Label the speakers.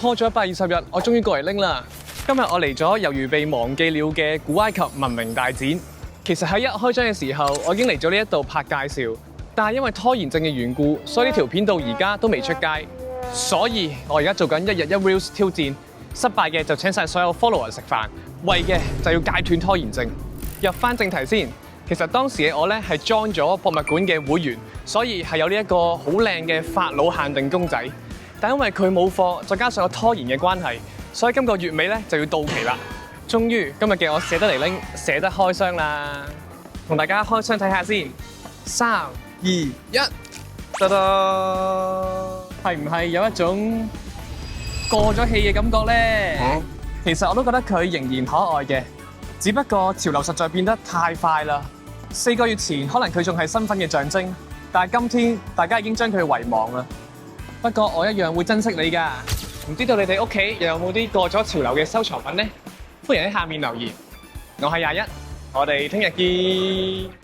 Speaker 1: 拖咗120日，我終於過嚟拎啦。今日我嚟咗猶如被忘記了嘅古埃及文明大展。其實喺一開張嘅時候，我已經嚟咗呢一度拍介紹，但係因為拖延症嘅緣故，所以呢條片到而家都未出街。所以我而家做緊1日1 Reels 挑戰，失敗嘅就請晒所有 follower 食飯，為嘅就要戒斷拖延症。入翻正題先，其實當時嘅我咧係 join 咗博物館嘅會員，所以係有呢一個好靚嘅法老限定公仔。但因為佢冇貨，再加上有拖延嘅關係，所以今個月尾咧就要到期啦。終於今日嘅我捨得嚟拎，捨得開箱啦！同大家開箱睇下先，3、2、1，得得，係唔係有一種過咗氣嘅感覺咧？其實我都覺得佢仍然可愛嘅，只不過潮流實在變得太快啦。4個月前可能佢仲係身份嘅象徵，但係今天大家已經將佢遺忘啦。不過我一樣會珍惜你㗎。唔知道你哋屋企又有冇啲過咗潮流嘅收藏品呢？歡迎喺下面留言。我係21，我哋聽日見。